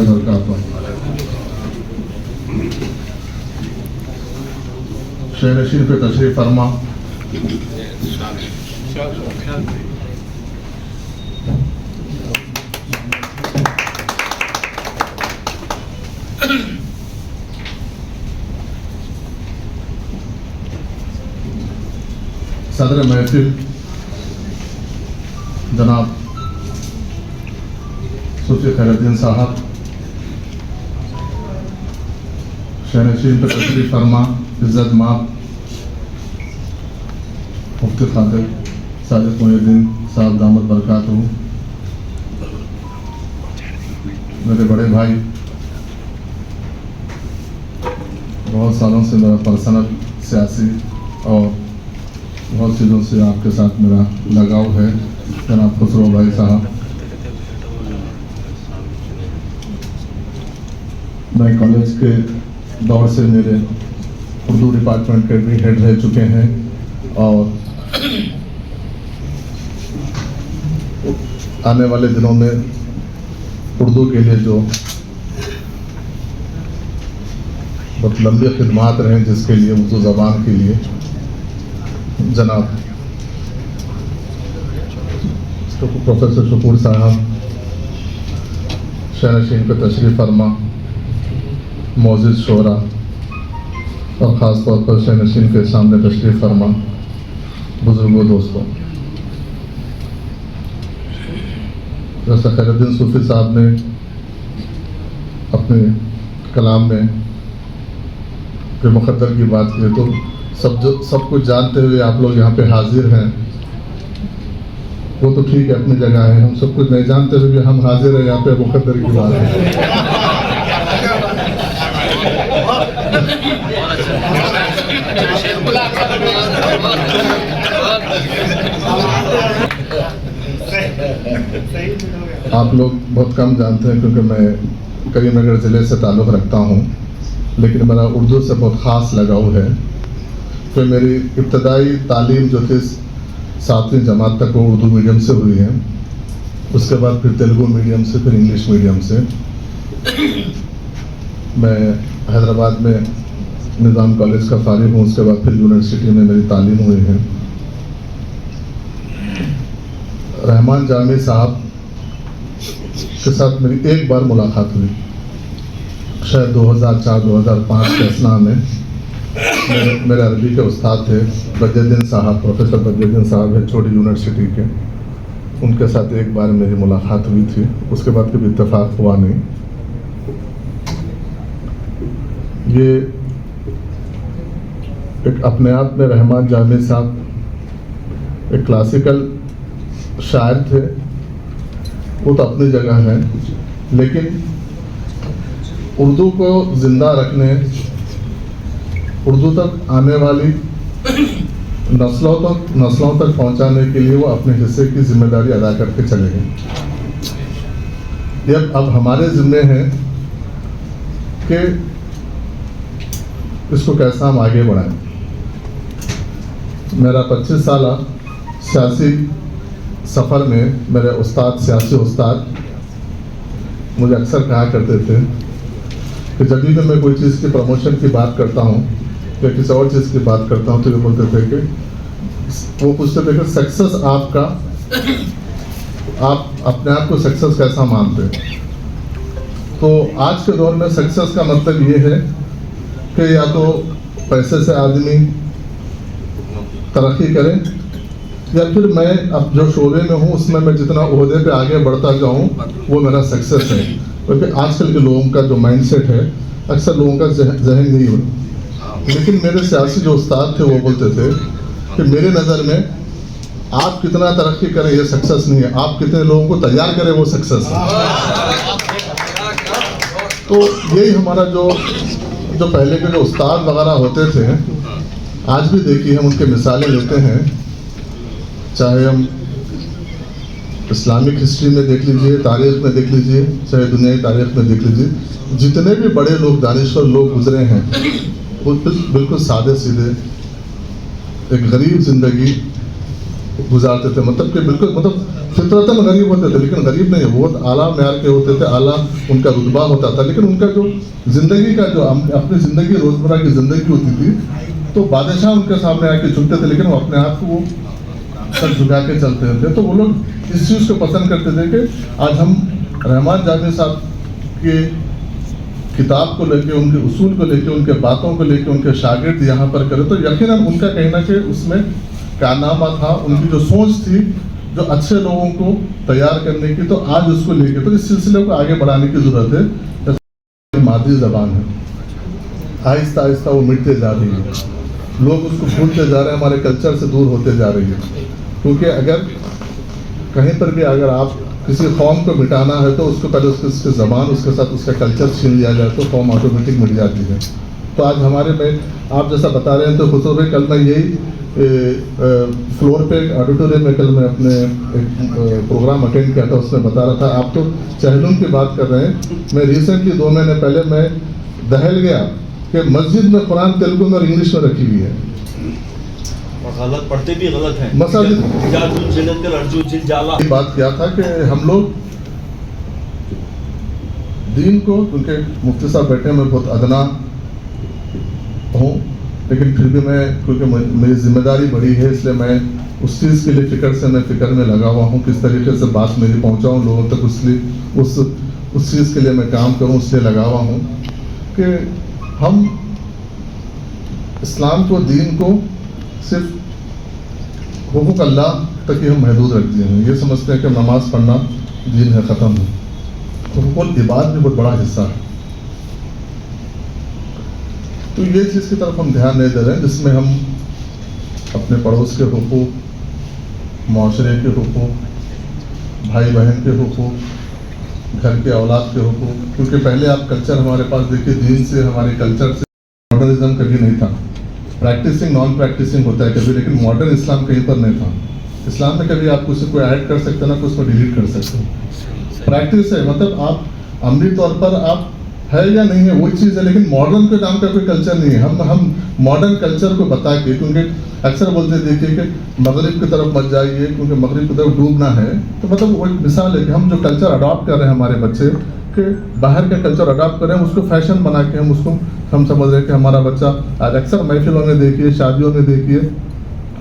وبرکاتہ. شہر نشین پہ تشریف فرما. صدر محفل جناب صوفی خیر الدین صاحب، شہر نشین پہ تشریف فرما عزت مآب مفتی خاطر صادق محی الدین صاحب دامت برکاتہ، میرے بڑے بھائی، بہت سالوں سے میرا پرسنل سیاسی اور بہت چیزوں سے آپ کے ساتھ میرا لگاؤ ہے، جناب خسرو بھائی صاحب. میں کالج کے دور سے میرے اردو ڈپارٹمنٹ کے بھی ہیڈ رہ چکے ہیں اور آنے والے دنوں میں اردو کے لیے جو بہت لمبی خدمات رہیں، جس کے لیے اردو زبان کے لیے جناب پروفیسر شکور صاحب شہر نشین پہ تشریف فرما، معزز شعراء اور خاص طور پر شہر نشین کے سامنے تشریف فرما بزرگوں دوستوں. جیسا خیر الدین صوفی صاحب نے اپنے کلام میں کہ مقدر کی بات کی، تو سب کچھ جانتے ہوئے آپ لوگ یہاں پہ حاضر ہیں، وہ تو ٹھیک ہے، اپنی جگہ ہے. ہم سب کچھ نہیں جانتے ہوئے بھی ہم حاضر ہیں یہاں پہ مقدر کی بات ہے. آپ لوگ بہت کم جانتے ہیں کیونکہ میں کریم نگر ضلع سے تعلق رکھتا ہوں، لیکن میرا اردو سے بہت خاص لگاؤ ہے. کہ میری ابتدائی تعلیم جو تھی 7ویں جماعت تک وہ اردو میڈیم سے ہوئی ہے، اس کے بعد پھر تیلگو میڈیم سے، پھر انگلش میڈیم سے. میں حیدرآباد میں نظام کالج کا فارغ ہوں، اس کے بعد پھر یونیورسٹی میں میری تعلیم ہوئی ہے. رحمان جامی صاحب کے ساتھ میری ایک بار ملاقات ہوئی، شاید 2004-2005 کے اثناء میں. میرے عربی کے استاد تھے بدر الدین صاحب، پروفیسر بدر الدین صاحب ہے چھوٹی یونیورسٹی کے، ان کے ساتھ ایک بار میری ملاقات ہوئی تھی، اس کے بعد کبھی اتفاق ہوا نہیں. یہ ایک اپنے آپ میں رحمان جامی صاحب ایک کلاسیکل شاعر تھے، وہ تو اپنی جگہ ہے، لیکن اردو کو زندہ رکھنے، اردو تک آنے والی نسلوں تک پہنچانے کے لیے وہ اپنے حصے کی ذمہ داری ادا کر کے چلے گئے. یہ اب ہمارے ذمے ہیں کہ اس کو کیسا ہم آگے بڑھائیں. میرا 25 سالہ سیاسی سفر میں میرے استاد، سیاسی استاد مجھے اکثر کہا کرتے تھے کہ جب بھی میں کوئی چیز کی پروموشن کی بات کرتا ہوں یا کسی اور چیز کی بات کرتا ہوں تو یہ بولتے تھے کہ وہ پوچھتے تھے کہ سکسیس آپ کا، آپ اپنے آپ کو سکسیس کیسا مانتے ہیں. تو آج کے دور میں سکسیس کا مطلب یہ ہے کہ یا تو پیسے سے آدمی ترقی کرے، یا پھر میں اب جو شعبے میں ہوں اس میں جتنا عہدے پہ آگے بڑھتا جاؤں وہ میرا سکسیس ہے. کیونکہ آج کل کے لوگوں کا جو مائنڈ سیٹ ہے اکثر لوگوں کا ذہن نہیں ہو. لیکن میرے سیاسی جو استاد تھے وہ بولتے تھے کہ میرے نظر میں آپ کتنا ترقی کریں یہ سکسیس نہیں ہے، آپ کتنے لوگوں کو تیار کریں وہ سکسیس ہے. تو یہی ہمارا جو پہلے کے جو استاد وغیرہ ہوتے تھے، آج بھی دیکھیے ہم ان کے مثالیں لیتے ہیں، چاہے ہم اسلامک ہسٹری میں دیکھ لیجئے، تاریخ میں دیکھ لیجئے، چاہے دنیائی تاریخ میں دیکھ لیجئے، جتنے بھی بڑے لوگ، دانشور لوگ گزرے ہیں وہ بالکل سادے سیدھے ایک غریب زندگی گزارتے تھے, مطلب کہ بالکل فطرتاً غریب ہوتے تھے, لیکن غریب نہیں, بہت اعلیٰ معیار کے ہوتے تھے, اعلیٰ ان کا رتبہ ہوتا تھا, لیکن ان کا جو زندگی کا جو اپنی زندگی روزمرہ کی زندگی ہوتی تھی تو بادشاہ ان کے سامنے آ کے جھکتے تھے, لیکن وہ اپنے آپ کو وہ سر جھکا کے چلتے تھے. تو وہ لوگ اس چیز کو پسند کرتے تھے کہ آج ہم رحمان جامی صاحب کے کتاب کو لے کے, ان کے اصول کو لے کے, ان کے باتوں کو لے کے ان کے شاگرد یہاں پر کرے, تو یقیناً ان کا کہنا کہ اس میں کارنامہ تھا, ان کی جو سوچ تھی جو اچھے لوگوں کو تیار کرنے کی, تو آج اس کو لے کے تو اس سلسلے کو آگے بڑھانے کی ضرورت ہے. مادری زبان ہے, آہستہ آہستہ وہ مٹتے جا رہی ہے, لوگ اس کو بھولتے جا رہے ہیں, ہمارے کلچر سے دور ہوتے جا رہی ہے. کیونکہ اگر کہیں پر بھی اگر آپ کسی قوم کو مٹانا ہے تو اس کو پہلے اس کی زبان, اس کے ساتھ اس کا کلچر چھین لیا جائے تو قوم آٹومیٹک مٹ جاتی ہے. تو آج ہمارے میں آپ جیسا بتا رہے ہیں تو خصوص میں کل میں یہی فلور پہ آڈیٹوریم میں کل میں اپنے ایک پروگرام اٹینڈ کیا تھا, اس میں بتا رہا تھا آپ تو چہلم کی بات کر رہے ہیں, میں ریسنٹلی 2 مہینے پہلے میں دہل گیا کہ مسجد میں قرآن تیلگو میں اور انگلش میں رکھی ہوئی ہے, غلط پڑھتے بھی غلط ہیں. بات کیا تھا کہ ہم لوگ دین کو, کیونکہ مفتی صاحب بیٹھے میں بہت ادنا ہوں, لیکن پھر بھی میں کیونکہ میری ذمہ داری بڑی ہے اس لیے میں اس چیز کے لیے فکر میں لگا ہوا ہوں, کس طریقے سے بات میری پہنچاؤں لوگوں تک, اس لیے اس چیز کے لیے میں کام کروں, اس لیے لگا ہوا ہوں کہ ہم اسلام کو, دین کو صرف حقوق اللہ تک ہی ہم محدود رکھ دیے ہیں. یہ سمجھتے ہیں کہ نماز پڑھنا دین ہے, ختم ہے. حقوق العباد بھی بہت بڑا حصہ ہے. تو یہ چیز کی طرف ہم دھیان نہیں دے رہے ہیں جس میں ہم اپنے پڑوس کے حقوق, معاشرے کے حقوق, بھائی بہن کے حقوق, گھر کے اولاد کے حقوق. کیونکہ پہلے آپ کلچر ہمارے پاس دیکھیے, دین سے, ہمارے کلچر سے ماڈرنزم کبھی نہیں تھا. پریکٹسنگ نان پریکٹسنگ ہوتا ہے کبھی, لیکن ماڈرن اسلام کہیں پر نہیں تھا. اسلام میں کبھی آپ کسی کو ایڈ کر سکتے نا, اس کو ڈیلیٹ کر سکتے ہیں. پریکٹس ہے, مطلب آپ عملی طور پر آپ ہے یا نہیں ہے وہی چیز ہے, لیکن ماڈرن کے نام کا کوئی کلچر نہیں ہے. ہم ماڈرن کلچر کو بتا کے, کیونکہ اکثر بولتے دیکھیے کہ مغرب کی طرف مت جائیے کیونکہ مغرب کی طرف ڈوبنا ہے. تو مطلب وہ ایک مثال ہے کہ ہم جو کلچر اڈاپٹ کر رہے ہیں ہمارے بچے, کہ باہر کا کلچر اڈاپٹ کر رہے ہیں, اس کو فیشن بنا کے ہم سمجھ رہے ہیں کہ ہمارا بچہ, آج اکثر محفلوں میں دیکھیے, شادیوں میں دیکھیے,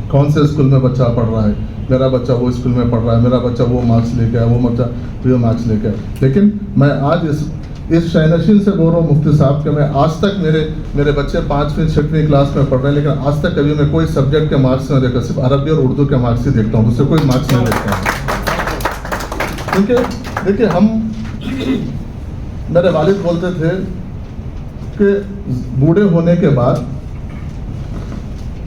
کون سے اسکول میں بچہ پڑھ رہا ہے, میرا بچہ وہ اسکول میں پڑھ رہا ہے, میرا بچہ وہ مارکس لے کے آیا, وہ بچہ وہ مارکس لے کے آیا. لیکن میں آج اس شہنشین سے بول رہا ہوں مفتی صاحب کہ میں آج تک میرے بچے 5ویں 6ویں کلاس میں پڑھ رہے ہیں, لیکن آج تک کبھی میں کوئی سبجیکٹ کے مارکس نہیں دیکھا, صرف عربی اور اردو کے مارکس ہی دیکھتا ہوں, اس سے کوئی مارکس نہیں دیکھتا ہوں. کیونکہ دیکھیے ہم, میرے والد بولتے تھے کہ بوڑھے ہونے کے بعد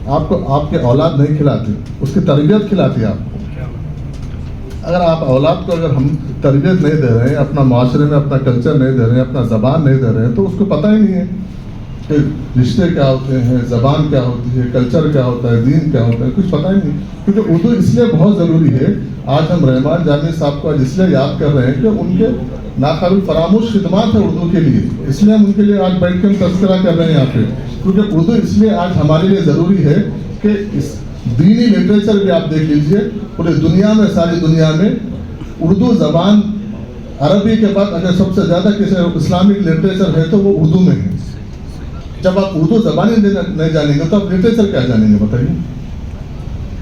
آپ کو آپ کے اولاد نہیں کھلاتی, اس کی تربیت کھلاتی ہے آپ کو. اگر آپ اولاد کو اگر ہم تربیت نہیں دے رہے ہیں, اپنا معاشرے میں اپنا کلچر نہیں دے رہے ہیں, اپنا زبان نہیں دے رہے ہیں, تو اس کو پتہ ہی نہیں ہے کہ رشتے کیا ہوتے ہیں, زبان کیا ہوتی ہے, کلچر کیا ہوتا ہے, دین کیا ہوتا ہے, کچھ پتہ ہی نہیں. کیونکہ اردو اس لیے بہت ضروری ہے. آج ہم رحمان جامی صاحب کو آج اس لیے یاد کر رہے ہیں کہ ان کے ناقابل فراموش خدمات ہیں اردو کے لیے, اس لیے ہم ان کے لیے آج بیٹھ کے ہم تذکرہ کر رہے ہیں یہاں پہ. کیونکہ اردو اس لیے آج ہمارے لیے ضروری ہے کہ اس دینی لٹریچر بھی آپ دیکھ لیجئے, پورے دنیا میں, ساری دنیا میں اردو زبان عربی کے بعد اگر سب سے زیادہ کسی اسلامک لٹریچر ہے تو وہ اردو میں ہے. جب آپ اردو زبان ہی نہیں جانیں گے تو آپ لٹریچر کیا جانیں گے بتائیے.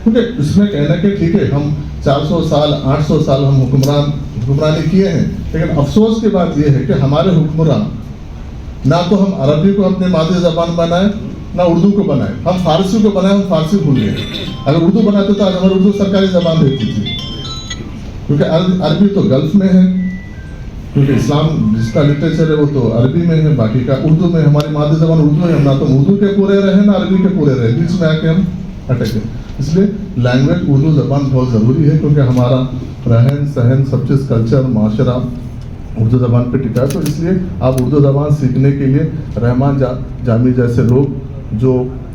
کیونکہ اس میں کہنا کہ ٹھیک ہے ہم 400 سال 800 سال ہم حکمرانی کیے ہیں, لیکن افسوس کی بات یہ ہے کہ ہمارے حکمران نہ تو ہم عربی کو اپنے مادری زبان بنائیں نہ اردو کو بنائیں. ہم فارسی کو بنائیں, ہم فارسی بھول گئے. اگر اردو بناتے تو آج ہماری اردو سرکاری زبان رہتی تھی, کیونکہ عربی تو گلف میں ہے, کیونکہ اسلام جس کا لٹریچر ہے وہ تو عربی میں ہے, باقی کا اردو میں. ہماری مادری زبان اردو ہے, ہم نہ تو اردو کے پورے رہے نہ عربی کے پورے رہے, بیچ میں آ کے ہم اٹک گئے. اس لیے لینگویج اردو زبان بہت ضروری ہے, کیونکہ ہمارا رہن سہن سب چیز, کلچر, معاشرہ اردو زبان پہ ٹکا ہے. تو اس لیے آپ اردو زبان سیکھنے کے لیے رحمان جامی جیسے لوگ جو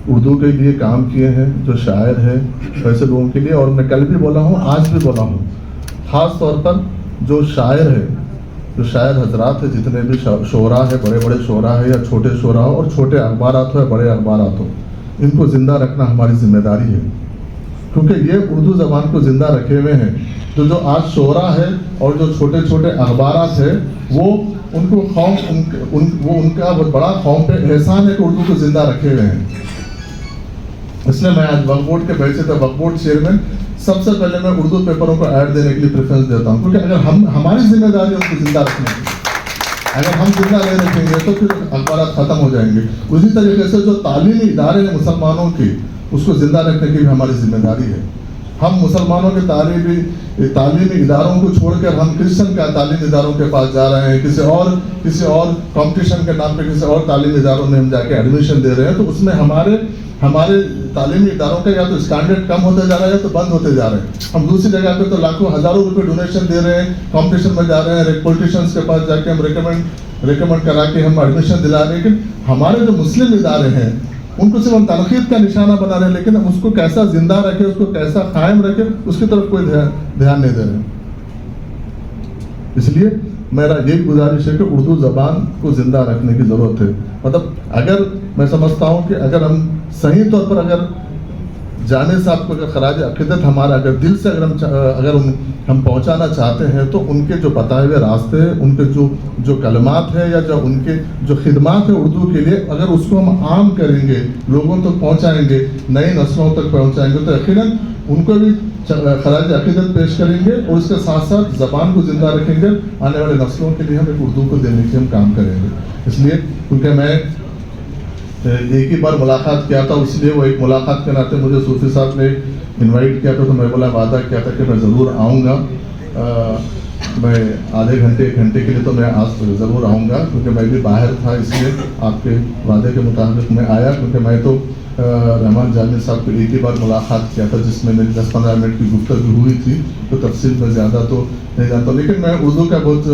اردو کے لیے کام کیے ہیں, جو شاعر ہیں, ویسے لوگوں کے لیے. اور میں کل بھی بولا ہوں, آج بھی بولا ہوں, خاص طور پر جو شاعر ہے, جو شاعر حضرات ہیں, جتنے بھی شعراء ہے, بڑے بڑے شعراء ہے یا چھوٹے شعراء ہو, اور چھوٹے اخبارات ہو یا بڑے اخبارات ہو, ان کو زندہ رکھنا ہماری ذمہ داری ہے. کیونکہ یہ اردو زبان کو زندہ رکھے ہوئے ہیں. جو آج شعرا ہے اور جو چھوٹے چھوٹے اخبارات ہیں وہ ان کو ان کا بہت بڑا قوم پہ احسان ہے کہ اردو کو زندہ رکھے ہوئے ہیں. اس لیے میں آج وقف بورڈ کے بحیثیت وقف بورڈ چیئرمین سب سے پہلے میں اردو پیپروں کو ایڈ دینے کے لیے پریفرنس دیتا ہوں, کیونکہ اگر ہماری ذمہ داری ہے ان کو زندہ رکھنے کی. اگر ہم زندہ نہیں رکھیں گے تو پھر اخبارات ختم ہو جائیں گے. اسی طریقے سے جو تعلیمی ادارے ہیں مسلمانوں کی, اس کو زندہ رکھنے کی بھی ہماری ذمہ داری ہے. ہم مسلمانوں کے تعلیمی اداروں کو چھوڑ کر ہم کرسچن کا تعلیمی اداروں کے پاس جا رہے ہیں, کسی اور کمپٹیشن کے نام پہ کسی اور تعلیمی اداروں میں ہم جا کے ایڈمیشن دے رہے ہیں. تو اس میں ہمارے تعلیمی اداروں کا یا تو اسٹینڈرڈ کم ہوتے جا رہا ہے یا تو بند ہوتے جا رہے ہیں. ہم دوسری جگہ پہ تو لاکھوں ہزاروں روپے ڈونیشن دے رہے ہیں, کمپٹیشن میں جا رہے ہیں, پولیٹیشینس کے پاس جا کے ہم ریکمنڈ کرا کے ہم ایڈمیشن دلا رہے ہیں. لیکن ہمارے جو مسلم ادارے ہیں ان کو صرف ہم تنقید کا نشانہ بنا رہے ہیں, لیکن ہم اس کو کیسا زندہ رکھے, اس کو کیسا قائم رکھے, اس کی طرف کوئی دھیان نہیں دے رہے ہیں. اس لیے میرا یہی گزارش ہے کہ اردو زبان کو زندہ رکھنے کی ضرورت ہے. مطلب اگر میں سمجھتا ہوں کہ اگر ہم صحیح طور پر اگر جانے صاحب کو اگر خراج عقیدت ہمارا اگر دل سے اگر ہم پہنچانا چاہتے ہیں تو ان کے جو بتائے ہوئے راستے ہیں, ان کے جو کلمات ہیں یا جو ان کے جو خدمات ہیں اردو کے لیے, اگر اس کو ہم عام کریں گے, لوگوں تک پہنچائیں گے, نئی نسلوں تک پہنچائیں گے, تو یقیناً ان کو بھی خراج عقیدت پیش کریں گے اور اس کے ساتھ ساتھ زبان کو زندہ رکھیں گے. آنے والے نسلوں کے لیے ہم ایک اردو کو دینے کی ہم کام کریں گے. اس لیے کیونکہ میں ایک ہی بار ملاقات کیا تھا, اس لیے وہ ایک ملاقات کے ناطے مجھے صوفی صاحب نے انوائٹ کیا تھا, تو میں بولا وعدہ کیا تھا کہ میں ضرور آؤں گا. میں آدھے گھنٹے ایک گھنٹے کے لیے تو میں آج ضرور آؤں گا, کیونکہ میں بھی باہر تھا, اس لیے آپ کے وعدے کے مطابق میں آیا. کیونکہ میں تو رحمان جامی صاحب کو ایک ہی بار ملاقات کیا تھا, جس میں میری 10-15 منٹ کی گفتگو ہوئی تھی, تو تفصیل میں زیادہ تو نہیں جانتا. لیکن میں اردو کا بہت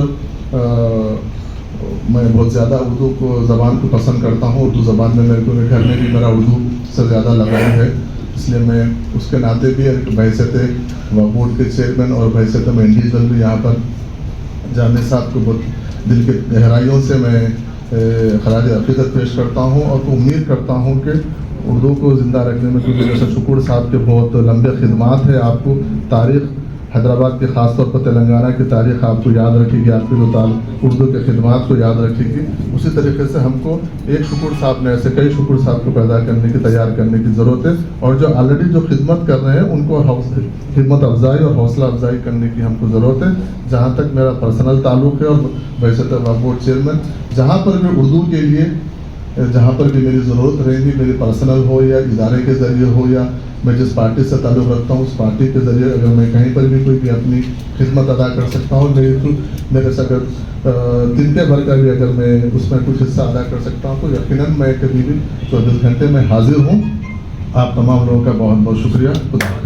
زیادہ اردو کو زبان کو پسند کرتا ہوں. اردو زبان میں میرے کو گھر میں بھی میرا اردو سے زیادہ لگاؤ ہے. اس لیے میں اس کے ناطے بھی بحیثیت وقف بورڈ کے چیئرمین اور بحیثیت میں انڈیویژل بھی یہاں پر جامع صاحب کو بہت دل کے گہرائیوں سے میں خراج عقیدت پیش کرتا ہوں, اور امید کرتا ہوں کہ اردو کو زندہ رکھنے میں, کیونکہ جیسے شکور صاحب کے بہت لمبے خدمات ہیں, آپ کو تاریخ حیدرآباد کی خاص طور پر تلنگانہ کی تاریخ آپ کو یاد رکھے گی, آپ کے جو اردو کے خدمات کو یاد رکھے گی. اسی طریقے سے ہم کو ایک شکور صاحب نے ایسے کئی شکور صاحب کو پیدا کرنے کی تیار کرنے کی ضرورت ہے, اور جو آلریڈی جو خدمت کر رہے ہیں ان کو خدمت افزائی اور حوصلہ افزائی کرنے کی ہم کو ضرورت ہے. جہاں تک میرا پرسنل تعلق ہے اور بحیثیت وقف بورڈ چیئرمین, جہاں پر بھی اردو کے لیے جہاں پر بھی میری ضرورت رہے گی, میری پرسنل ہو یا ادارے کے ذریعے ہو یا میں جس پارٹی سے تعلق رکھتا ہوں اس پارٹی کے ذریعے, اگر میں کہیں پر بھی کوئی بھی اپنی خدمت ادا کر سکتا ہوں, میرے سے اگر دن کے بھر کا بھی اگر میں اس میں کچھ حصہ ادا کر سکتا ہوں, تو یقیناً میں کبھی بھی 24 گھنٹے میں حاضر ہوں. آپ تمام لوگوں کا بہت بہت شکریہ. خدا